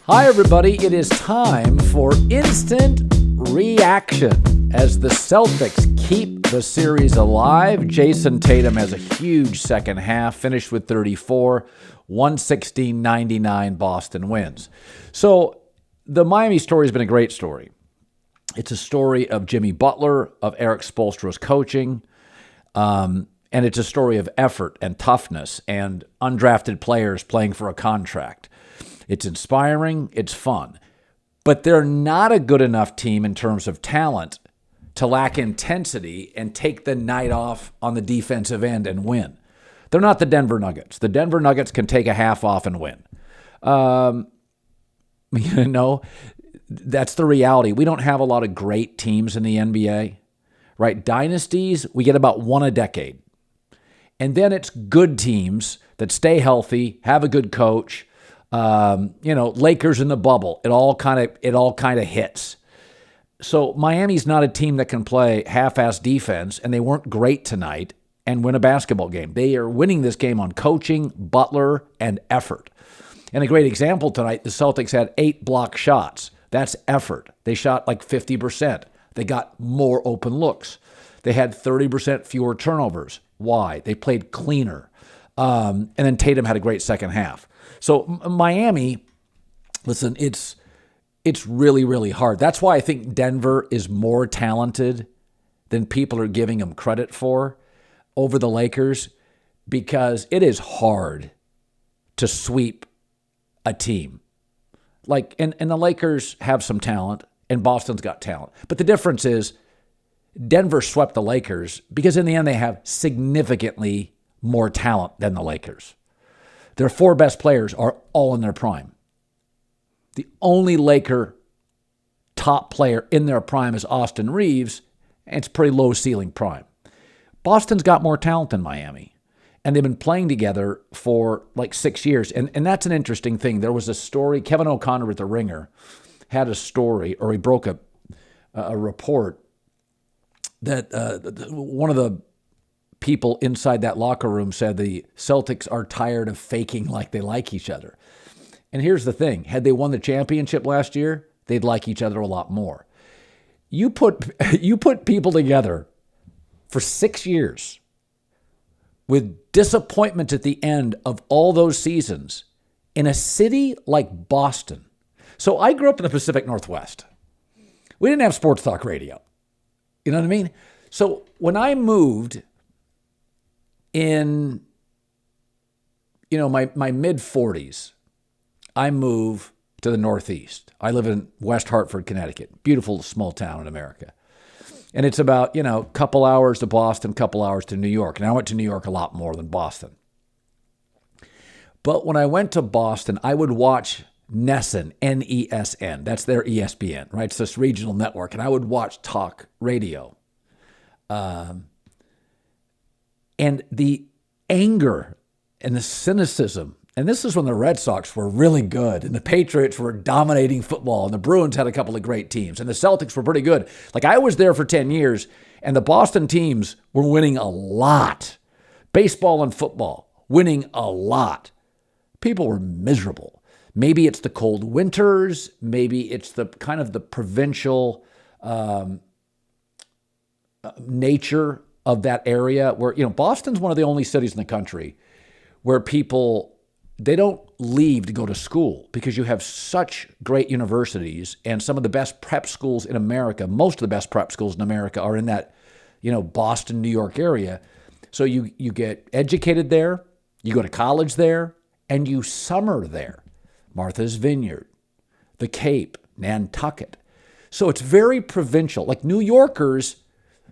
Hi, everybody. It is time for instant reaction as the Celtics keep the series alive. Jason Tatum has a huge second half, finished with 34, 116-99 Boston wins. So the Miami story has been a great story. It's a story of Jimmy Butler, of Eric Spoelstra's coaching, and it's a story of effort and toughness and undrafted players playing for a contract. It's inspiring, it's fun, but they're not a good enough team in terms of talent to lack intensity and take the night off on the defensive end and win. They're not the Denver Nuggets. The Denver Nuggets can take a half off and win. That's the reality. We don't have a lot of great teams in the NBA, right? Dynasties, we get about one a decade. And then it's good teams that stay healthy, have a good coach. Lakers in the bubble. It all kind of hits. So Miami's not a team that can play half-ass defense, and they weren't great tonight and win a basketball game. They are winning this game on coaching, Butler, and effort. And a great example tonight, the Celtics had 8 block shots. That's effort. They shot like 50%. They got more open looks. They had 30% fewer turnovers. Why? They played cleaner. And then Tatum had a great second half. So Miami, listen, it's really, really hard. That's why I think Denver is more talented than people are giving them credit for over the Lakers, because it is hard to sweep a team. And the Lakers have some talent, and Boston's got talent. But the difference is Denver swept the Lakers because in the end they have significantly more talent than the Lakers. Their 4 best players are all in their prime. The only Laker top player in their prime is Austin Reeves, and it's pretty low ceiling prime. Boston's got more talent than Miami, and they've been playing together for like 6 years. And that's an interesting thing. There was a story, Kevin O'Connor at The Ringer had a story, or he broke a report that one of the people inside that locker room said the Celtics are tired of faking like they like each other. And here's the thing. Had they won the championship last year, they'd like each other a lot more. You put people together for 6 years with disappointment at the end of all those seasons in a city like Boston. So I grew up in the Pacific Northwest. We didn't have sports talk radio. You know what I mean? So when I moved in, my mid-40s, I moved to the Northeast. I live in West Hartford, Connecticut. Beautiful small town in America. And it's about, couple hours to Boston, couple hours to New York. And I went to New York a lot more than Boston. But when I went to Boston, I would watch NESN, N-E-S-N. That's their ESPN, right? It's this regional network. And I would watch talk radio. And the anger and the cynicism, and this is when the Red Sox were really good and the Patriots were dominating football and the Bruins had a couple of great teams and the Celtics were pretty good. Like, I was there for 10 years and the Boston teams were winning a lot. Baseball and football, winning a lot. People were miserable. Maybe it's the cold winters. Maybe it's the kind of the provincial nature of that area where, Boston's one of the only cities in the country where people, they don't leave to go to school because you have such great universities and some of the best prep schools in America. Most of the best prep schools in America are in that, Boston, New York area. So you get educated there, you go to college there, and you summer there. Martha's Vineyard, the Cape, Nantucket. So it's very provincial. Like New Yorkers,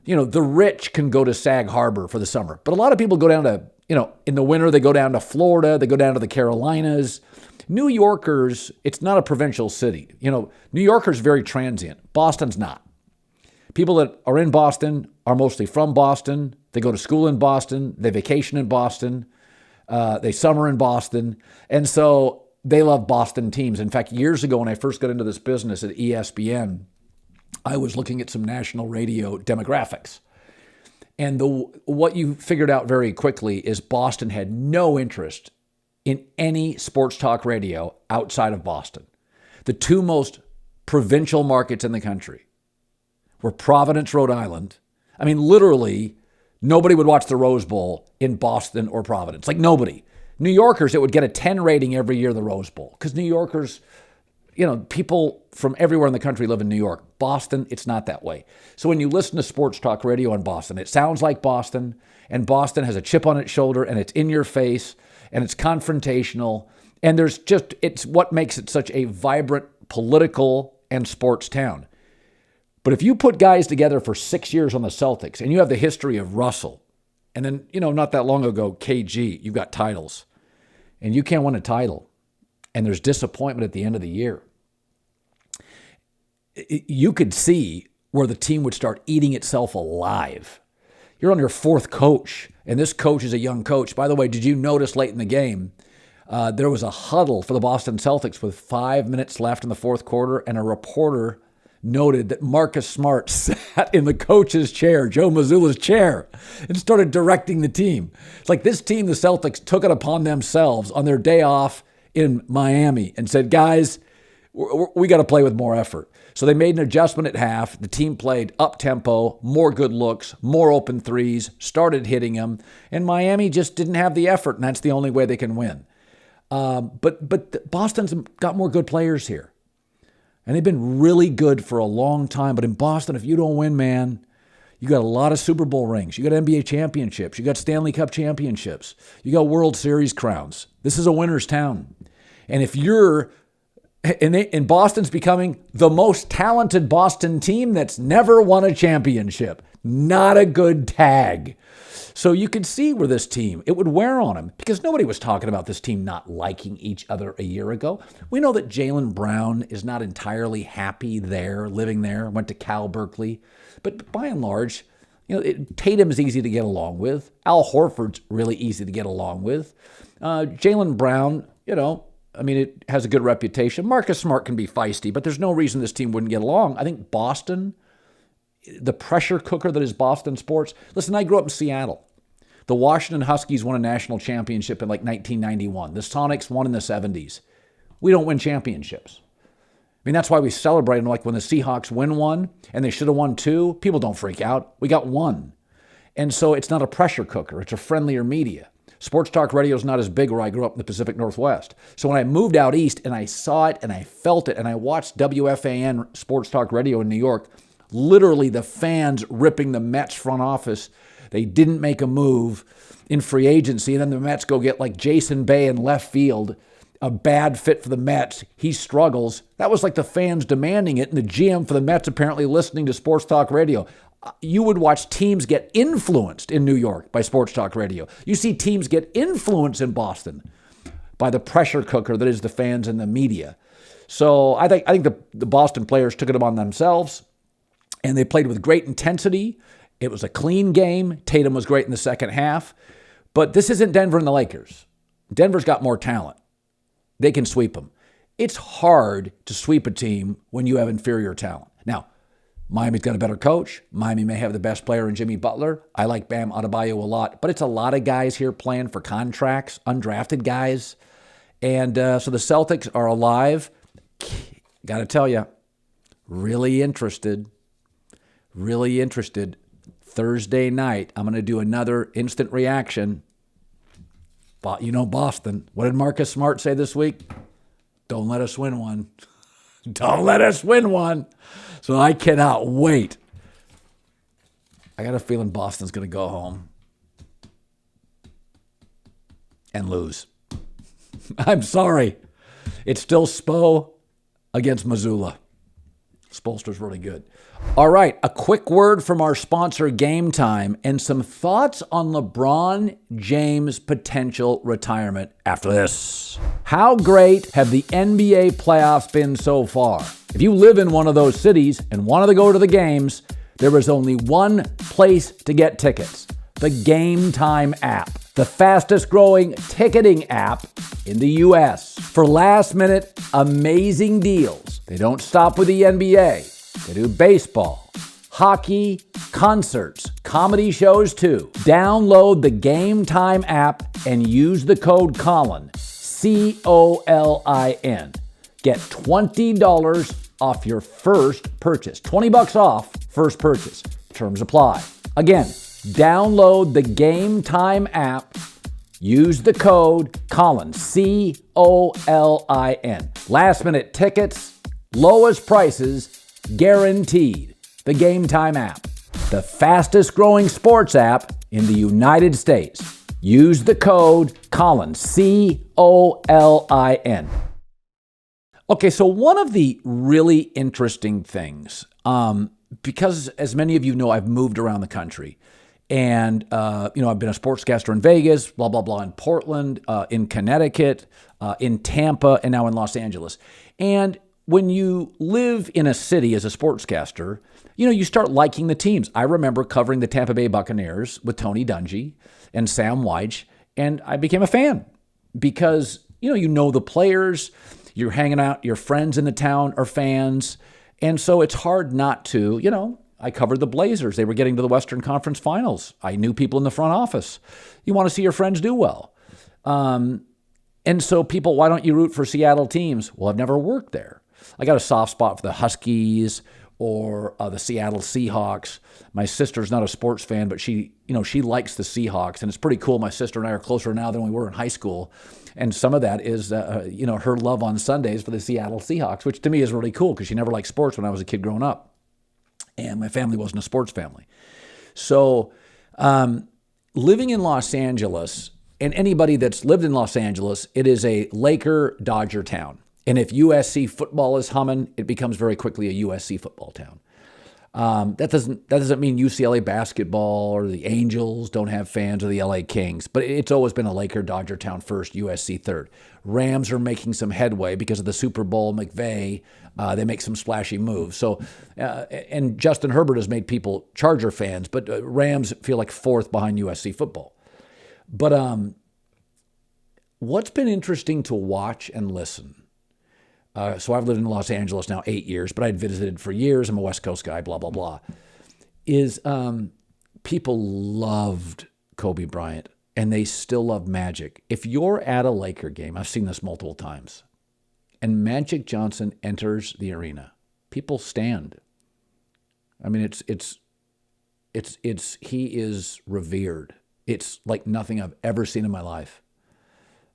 the rich can go to Sag Harbor for the summer. But a lot of people go down to, in the winter, they go down to Florida, they go down to the Carolinas. New Yorkers, it's not a provincial city. New Yorkers very transient. Boston's not. People that are in Boston are mostly from Boston. They go to school in Boston. They vacation in Boston. They summer in Boston. And so they love Boston teams. In fact, years ago when I first got into this business at ESPN, I was looking at some national radio demographics. And what you figured out very quickly is Boston had no interest in any sports talk radio outside of Boston. The two most provincial markets in the country were Providence, Rhode Island. I mean, literally, nobody would watch the Rose Bowl in Boston or Providence. Like nobody. New Yorkers, it would get a 10 rating every year, the Rose Bowl. Because New Yorkers, people from everywhere in the country live in New York. Boston, it's not that way. So when you listen to sports talk radio in Boston, it sounds like Boston, and Boston has a chip on its shoulder, and it's in your face, and it's confrontational, and it's what makes it such a vibrant political and sports town. But if you put guys together for 6 years on the Celtics, and you have the history of Russell, and then, not that long ago, KG, you've got titles, and you can't win a title, and there's disappointment at the end of the year, you could see where the team would start eating itself alive. You're on your fourth coach, and this coach is a young coach. By the way, did you notice late in the game, there was a huddle for the Boston Celtics with 5 minutes left in the fourth quarter, and a reporter noted that Marcus Smart sat in the coach's chair, Joe Mazzulla's chair, and started directing the team. It's like this team, the Celtics, took it upon themselves on their day off in Miami and said, guys, we got to play with more effort. So they made an adjustment at half. The team played up-tempo, more good looks, more open threes, started hitting them, and Miami just didn't have the effort, and that's the only way they can win. But Boston's got more good players here. And they've been really good for a long time. But in Boston, if you don't win, man, you got a lot of Super Bowl rings. You got NBA championships. You got Stanley Cup championships. You got World Series crowns. This is a winner's town. And if you're, and Boston's becoming the most talented Boston team that's never won a championship. Not a good tag. So you could see where this team, it would wear on them because nobody was talking about this team not liking each other a year ago. We know that Jaylen Brown is not entirely happy there, living there, went to Cal Berkeley. But by and large, Tatum's easy to get along with. Al Horford's really easy to get along with. Jaylen Brown, it has a good reputation. Marcus Smart can be feisty, but there's no reason this team wouldn't get along. I think Boston, the pressure cooker that is Boston sports. Listen, I grew up in Seattle. The Washington Huskies won a national championship in 1991. The Sonics won in the 70s. We don't win championships. I mean, that's why we celebrate them. Like when the Seahawks win one and they should have won two, people don't freak out. We got one. And so it's not a pressure cooker. It's a friendlier media. Sports talk radio is not as big where I grew up in the Pacific Northwest. So when I moved out east and I saw it and I felt it and I watched WFAN Sports Talk Radio in New York, literally the fans ripping the Mets front office. They didn't make a move in free agency. And then the Mets go get like Jason Bay in left field, a bad fit for the Mets. He struggles. That was like the fans demanding it. And the GM for the Mets apparently listening to Sports Talk Radio. You would watch teams get influenced in New York by Sports Talk Radio. You see teams get influenced in Boston by the pressure cooker that is the fans and the media. So I think the Boston players took it upon themselves. And they played with great intensity. It was a clean game. Tatum was great in the second half. But this isn't Denver and the Lakers. Denver's got more talent. They can sweep them. It's hard to sweep a team when you have inferior talent. Now, Miami's got a better coach. Miami may have the best player in Jimmy Butler. I like Bam Adebayo a lot. But it's a lot of guys here playing for contracts, undrafted guys. And so the Celtics are alive. Got to tell you, really interested. Thursday night, I'm going to do another instant reaction. But Boston. What did Marcus Smart say this week? Don't let us win one. Don't let us win one. So I cannot wait. I got a feeling Boston's going to go home and lose. I'm sorry. It's still Spo against Mazzulla. Spolster's really good. All right, a quick word from our sponsor, Game Time, and some thoughts on LeBron James' potential retirement after this. How great have the NBA playoffs been so far? If you live in one of those cities and wanted to go to the games, there is only one place to get tickets: the Game Time app, the fastest growing ticketing app in the U.S. For last-minute, amazing deals. They don't stop with the NBA. They do baseball, hockey, concerts, comedy shows too. Download the Game Time app and use the code Colin, C-O-L-I-N. Get $20 off your first purchase. $20 off first purchase. Terms apply. Again, download the Game Time app. Use the code Colin, COLIN. Last minute tickets, lowest prices, guaranteed. The Game Time app, the fastest growing sports app in the United States. Use the code Colin, COLIN. Okay, so one of the really interesting things, because as many of you know, I've moved around the country. And, I've been a sportscaster in Vegas, blah, blah, blah, in Portland, in Connecticut, in Tampa, and now in Los Angeles. And when you live in a city as a sportscaster, you start liking the teams. I remember covering the Tampa Bay Buccaneers with Tony Dungy and Sam Weich, and I became a fan because, you know the players, you're hanging out, your friends in the town are fans, and so it's hard not to, I covered the Blazers. They were getting to the Western Conference Finals. I knew people in the front office. You want to see your friends do well. And so people, why don't you root for Seattle teams? Well, I've never worked there. I got a soft spot for the Huskies or the Seattle Seahawks. My sister's not a sports fan, but she likes the Seahawks. And it's pretty cool. My sister and I are closer now than we were in high school. And some of that is, her love on Sundays for the Seattle Seahawks, which to me is really cool because she never liked sports when I was a kid growing up. And my family wasn't a sports family. So living in Los Angeles, and anybody that's lived in Los Angeles, it is a Laker-Dodger town. And if USC football is humming, it becomes very quickly a USC football town. That doesn't mean UCLA basketball or the Angels don't have fans or the LA Kings, but it's always been a Laker-Dodger town first, USC third. Rams are making some headway because of the Super Bowl, McVay. They make some splashy moves. So, and Justin Herbert has made people Charger fans, but Rams feel like fourth behind USC football. But what's been interesting to watch and listen, so I've lived in Los Angeles now 8 years, but I'd visited for years. I'm a West Coast guy, blah, blah, blah, is people loved Kobe Bryant, and they still love Magic. If you're at a Laker game, I've seen this multiple times, and Magic Johnson enters the arena, people stand. I mean, he is revered. It's like nothing I've ever seen in my life.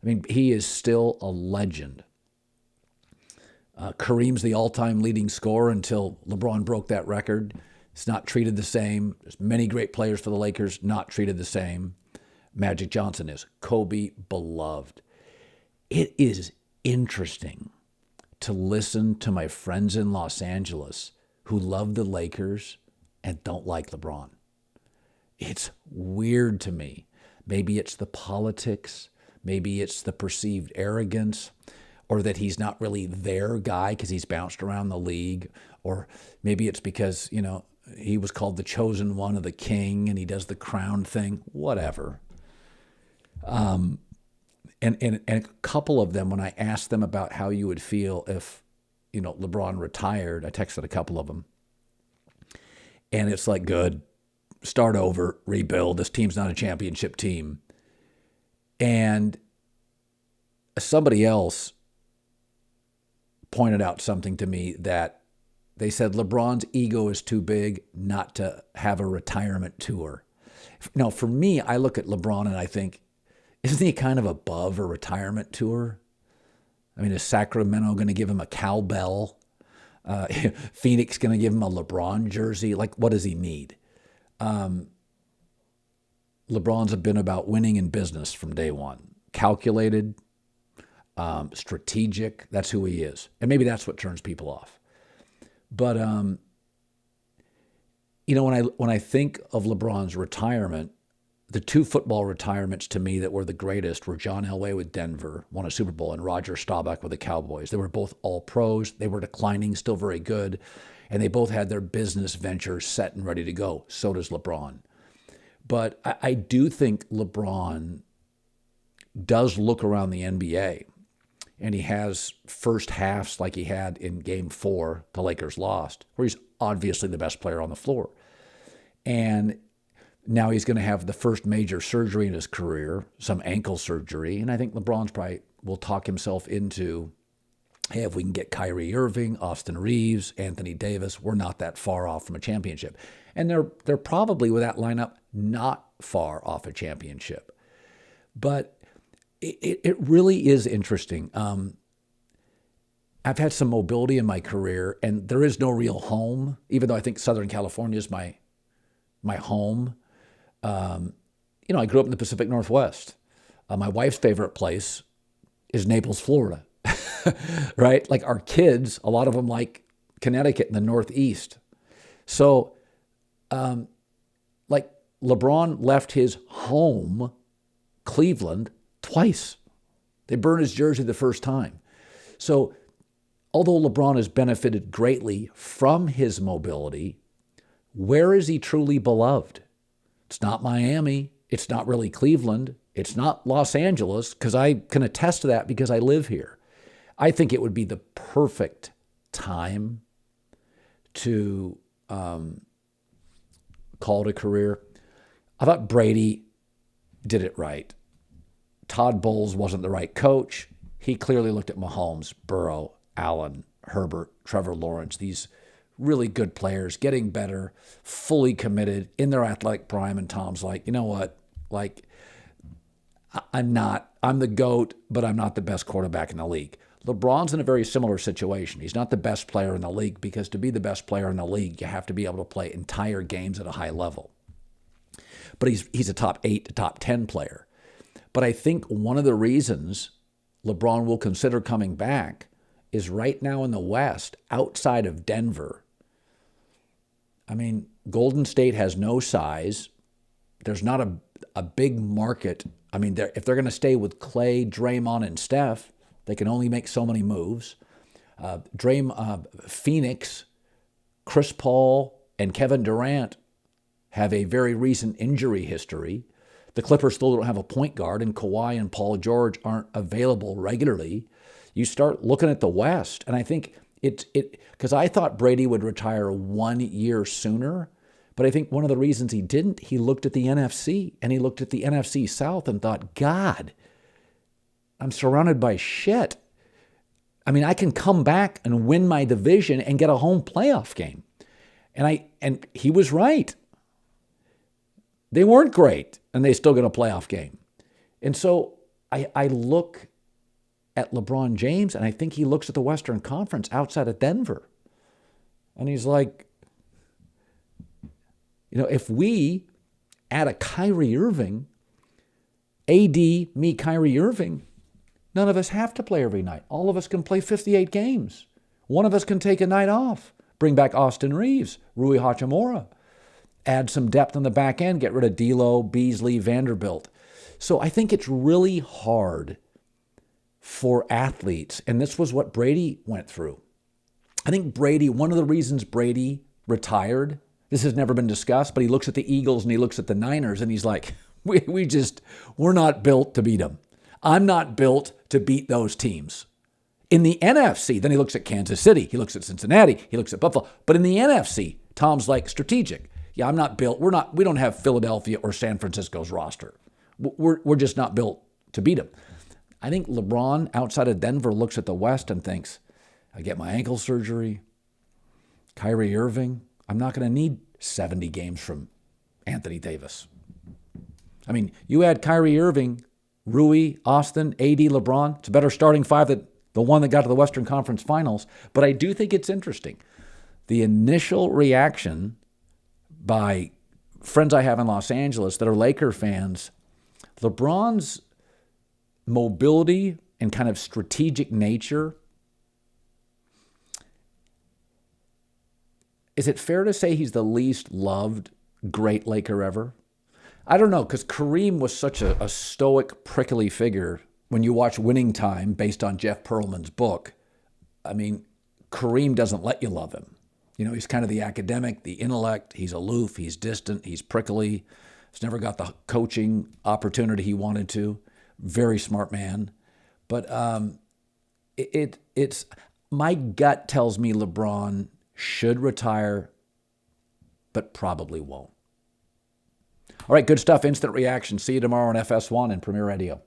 I mean, he is still a legend. Kareem's the all-time leading scorer until LeBron broke that record. It's not treated the same. There's many great players for the Lakers, not treated the same. Magic Johnson is. Kobe, beloved. It is interesting to listen to my friends in Los Angeles who love the Lakers and don't like LeBron. It's weird to me. Maybe it's the politics. Maybe it's the perceived arrogance, or that he's not really their guy because he's bounced around the league. Or maybe it's because, he was called the chosen one of the king and he does the crown thing, whatever. And a couple of them, when I asked them about how you would feel if, LeBron retired, I texted a couple of them. And it's like, good, start over, rebuild. This team's not a championship team. And somebody else pointed out something to me that they said LeBron's ego is too big not to have a retirement tour. Now, for me, I look at LeBron and I think, isn't he kind of above a retirement tour? I mean, is Sacramento going to give him a cowbell? Phoenix going to give him a LeBron jersey? Like, what does he need? LeBron's been about winning in business from day one. Calculated, strategic. That's who he is. And maybe that's what turns people off. But, when I think of LeBron's retirement, the two football retirements to me that were the greatest were John Elway with Denver, won a Super Bowl, and Roger Staubach with the Cowboys. They were both all pros. They were declining, still very good. And they both had their business ventures set and ready to go. So does LeBron. But I do think LeBron does look around the NBA, and he has first halves like he had in Game 4, the Lakers lost, where he's obviously the best player on the floor. And now he's going to have the first major surgery in his career, some ankle surgery, and I think LeBron's probably will talk himself into hey, if we can get Kyrie Irving, Austin Reeves, Anthony Davis, we're not that far off from a championship. And they're probably, with that lineup, not far off a championship. But it really is interesting. I've had some mobility in my career, and there is no real home, even though I think Southern California is my home. I grew up in the Pacific Northwest. My wife's favorite place is Naples, Florida, right? Like our kids, a lot of them like Connecticut in the Northeast. So, like LeBron left his home, Cleveland, twice. They burned his jersey the first time. So, although LeBron has benefited greatly from his mobility, where is he truly beloved? It's not Miami. It's not really Cleveland. It's not Los Angeles, because I can attest to that because I live here. I think it would be the perfect time to call it a career. I thought Brady did it right. Todd Bowles wasn't the right coach. He clearly looked at Mahomes, Burrow, Allen, Herbert, Trevor Lawrence, these really good players, getting better, fully committed in their athletic prime. And Tom's like, you know what? Like, I'm the GOAT, but I'm not the best quarterback in the league. LeBron's in a very similar situation. He's not the best player in the league because to be the best player in the league, you have to be able to play entire games at a high level. But he's a top 8 to top 10 player. But I think one of the reasons LeBron will consider coming back is right now in the West, outside of Denver. I mean, Golden State has no size. There's not a big market. I mean, if they're going to stay with Clay, Draymond, and Steph, they can only make so many moves. Phoenix, Chris Paul, and Kevin Durant have a very recent injury history. The Clippers still don't have a point guard, and Kawhi and Paul George aren't available regularly. You start looking at the West, and I think because I thought Brady would retire 1 year sooner, but I think one of the reasons he didn't, he looked at the NFC, and he looked at the NFC South and thought, God, I'm surrounded by shit. I mean, I can come back and win my division and get a home playoff game. And he was right. They weren't great, and they still got a playoff game. And so I look at LeBron James, and I think he looks at the Western Conference outside of Denver. And he's like, if we add a Kyrie Irving, AD, me, Kyrie Irving, none of us have to play every night. All of us can play 58 games. One of us can take a night off, bring back Austin Reeves, Rui Hachimura, add some depth on the back end, get rid of D'Lo, Beasley, Vanderbilt. So I think it's really hard for athletes, and this was what Brady went through. I think one of the reasons Brady retired, this has never been discussed, but he looks at the Eagles and he looks at the Niners and he's like, we're not built to beat them. I'm not built to beat those teams. In the NFC, then he looks at Kansas City, he looks at Cincinnati, he looks at Buffalo. But in the NFC, Tom's like, strategic. Yeah, I'm not built. We don't have Philadelphia or San Francisco's roster. We're just not built to beat them. I think LeBron outside of Denver looks at the West and thinks, I get my ankle surgery, Kyrie Irving, I'm not going to need 70 games from Anthony Davis. I mean, you add Kyrie Irving, Rui, Austin, AD, LeBron, it's a better starting five than the one that got to the Western Conference Finals. But I do think it's interesting. The initial reaction by friends I have in Los Angeles that are Laker fans, LeBron's mobility and kind of strategic nature, is it fair to say he's the least loved great Laker ever? I don't know, because Kareem was such a stoic, prickly figure. When you watch Winning Time, based on Jeff Pearlman's book, I mean, Kareem doesn't let you love him. He's kind of the academic, the intellect. He's aloof, he's distant, he's prickly. He's never got the coaching opportunity he wanted to. Very smart man. But it's my gut tells me LeBron should retire, but probably won't. All right, good stuff. Instant Reaction. See you tomorrow on FS1 and Premier Radio.